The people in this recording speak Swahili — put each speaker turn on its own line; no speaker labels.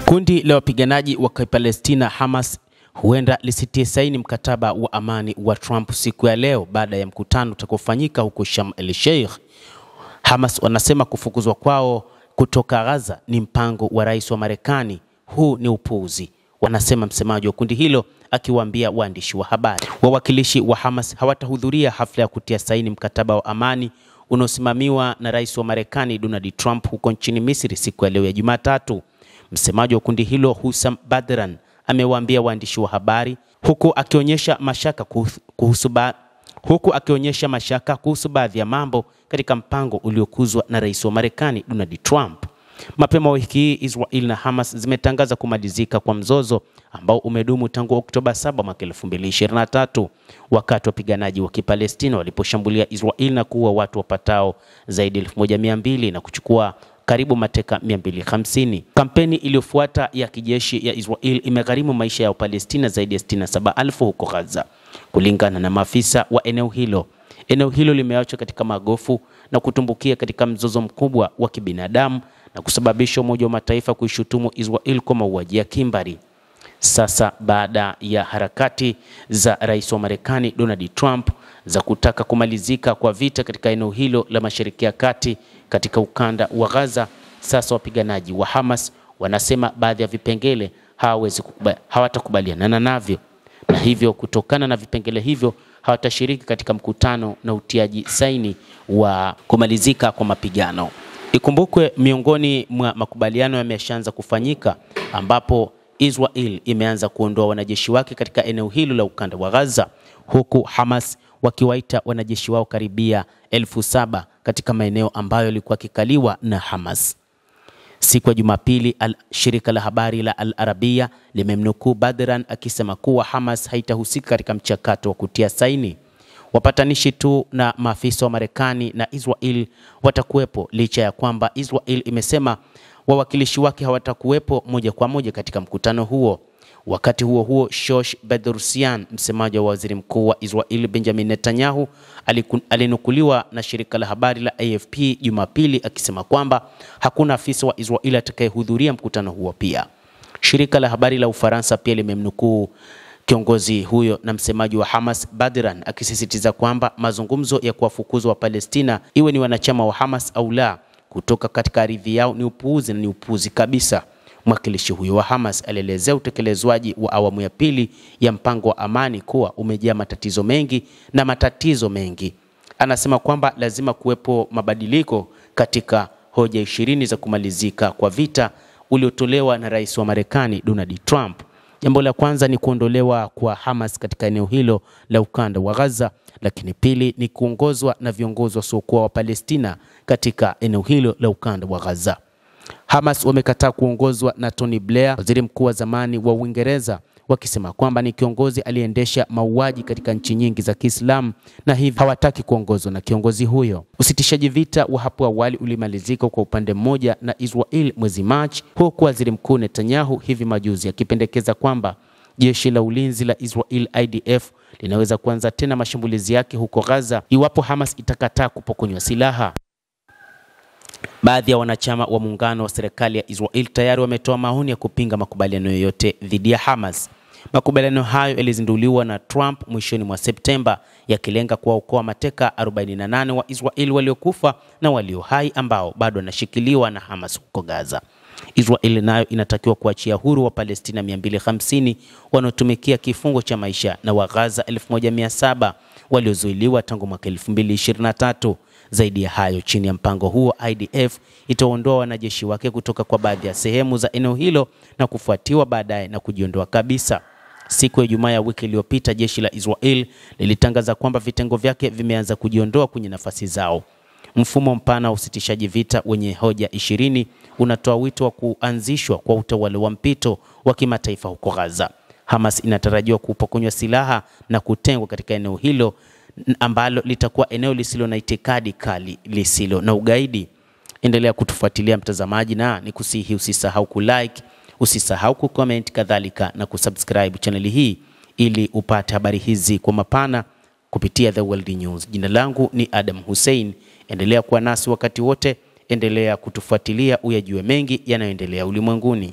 Kundi la wapiganaji wa Palestina Hamas huenda lisitie saini mkataba wa amani wa Trump siku ya leo baada ya mkutano utakaofanyika huko Sharm el-Sheikh. Hamas wanasema kufukuzwa kwao kutoka Gaza ni mpango wa rais wa Marekani. Huu ni upuuzi, wanasema msemaji wa kundi hilo akiwaambia waandishi wa habari. Wawakilishi wa Hamas hawatahudhuria hafla ya kutia saini mkataba wa amani unaosimamiwa na rais wa Marekani Donald Trump huko nchini Misri siku ya leo ya Jumatatu. Msemaji wa kundi hilo Hussam Badran amewaambia waandishi wa habari huku akionyesha mashaka kuhusu baadhi ya mambo katika mpango uliokuzwa na rais wa Marekani Donald Trump. Mapema wiki hii Israel na Hamas zimetangaza kumalizika kwa mzozo ambao umedumu tangu Oktoba 7 mwaka 2023 wakati wapiganaji wa Kipalestina waliposhambulia Israel na kuua watu wapatao zaidi 1200 na kuchukua karibu mateka 250. Kampeni iliyofuata ya kijeshi ya Israel imegharimu maisha ya Palestina zaidi ya 67,000 huko Gaza. Kulingana na maafisa wa eneo hilo limeachwa katika magofu na kutumbukia katika mzozo mkubwa wa kibinadamu na kusababisha Umoja wa Mataifa kuishutumu Israel kwa mauaji ya kimbari. Sasa baada ya harakati za rais wa Marekani Donald Trump za kutaka kumalizika kwa vita katika eneo hilo la Mashariki ya Kati katika ukanda wa Gaza, sasa wapiganaji wa Hamas wanasema baadhi ya vipengele hawatakubaliana navyo, na hivyo kutokana na vipengele hivyo hawatashiriki katika mkutano na utiaji saini wa kumalizika kwa mapigano. Ikumbukwe miongoni mwa makubaliano yameshaanza kufanyika ambapo Israel imeanza kuondoa wanajeshi wake katika eneo hilo la ukanda wa Gaza, huku Hamas wakiwaita wanajeshi wao karibia 7,000 katika maeneo ambayo yalikuwa kikaliwa na Hamas. Siku ya Jumapili, shirika la habari la Al Arabiya limemnukuu Badran akisema kuwa Hamas haitahusika katika mchakato wa kutia saini. Wapatanishi tu na maafisa wa Marekani na Israel watakuwepo, licha ya kwamba Israel imesema wawakilishi wake hawatakuwepo moja kwa moja katika mkutano huo. Wakati huo huo, Shosh Bedrosian, msemaji wa waziri mkuu wa Israel Benjamin Netanyahu, alinukuliwa na shirika la habari la AFP Jumapili akisema kwamba hakuna afisa wa Israel atakayehudhuria mkutano huo. Pia shirika la habari la Ufaransa pia limemnukuu kiongozi huyo na msemaji wa Hamas Badran akisisitiza kwamba mazungumzo ya kuwafukuza wa Palestina, iwe ni wanachama wa Hamas au la, kutoka katika ardhi yao ni upuuzi na ni upuuzi kabisa. Mwakilishi huyo wa Hamas alielezea utekelezwaji wa awamu ya pili ya mpango wa amani kuwa umejaa matatizo mengi. Anasema kwamba lazima kuwepo mabadiliko katika hoja 20 za kumalizika kwa vita uliotolewa na rais wa Marekani Donald Trump. Jambo la kwanza ni kuondolewa kwa Hamas katika eneo hilo la ukanda wa Gaza, lakini pili ni kuongozwa na viongozi wasiokuwa wa Palestina katika eneo hilo la ukanda wa Gaza. Hamas wamekataa kuongozwa na Tony Blair, waziri mkuu wa zamani wa Uingereza, wakisema kwamba ni kiongozi aliendesha mauaji katika nchi nyingi za Kiislamu na hivi hawataki kuongozwa na kiongozi huyo. Usitishaji vita wa hapo awali ulimalizika kwa upande mmoja na Israel mwezi Machi, huku waziri mkuu Netanyahu hivi majuzi akipendekeza kwamba jeshi la ulinzi la Israel IDF linaweza kuanza tena mashambulizi yake huko Gaza iwapo Hamas itakataa kupokonywa silaha. Baadhi ya wanachama wa muungano wa serikali ya Israel tayari wametoa maoni ya kupinga makubaliano yoyote dhidi ya Hamas. Makubaliano hayo yalizinduliwa na Trump mwishoni mwa Septemba, yakilenga kuwaokoa mateka 48 wa Israel waliokufa na walio hai ambao bado wanashikiliwa na Hamas huko Gaza. Israel nayo inatakiwa kuachia huru wa Palestina 250 wanaotumikia kifungo cha maisha na wa Gaza 1700 waliozuiliwa tangu mwaka 2023. Zaidi ya hayo, chini ya mpango huo IDF itaondoa wanajeshi wake kutoka kwa baadhi ya sehemu za eneo hilo na kufuatiwa baadaye na kujiondoa kabisa. Siku ya Ijumaa ya wiki iliyopita, jeshi la Israel lilitangaza kwamba vitengo vyake vimeanza kujiondoa kwenye nafasi zao. Mfumo mpana wa usitishaji vita wenye hoja 20 unatoa wito wa kuanzishwa kwa utawala wa mpito wa kimataifa huko Gaza. Hamas inatarajiwa kupokonywa silaha na kutengwa katika eneo hilo ambalo litakuwa eneo lisilo na itikadi kali, lisilo na ugaidi. Endelea kutufuatilia mtazamaji, na nikusihi usisahau kulike, usisahau kucomment, kadhalika na kusubscribe channel hii ili upate habari hizi kwa mapana kupitia The World News. Jina langu ni Adam Hussein. Endelea kuwa nasi wakati wote, endelea kutufuatilia uyajue mengi yanayoendelea ulimwenguni.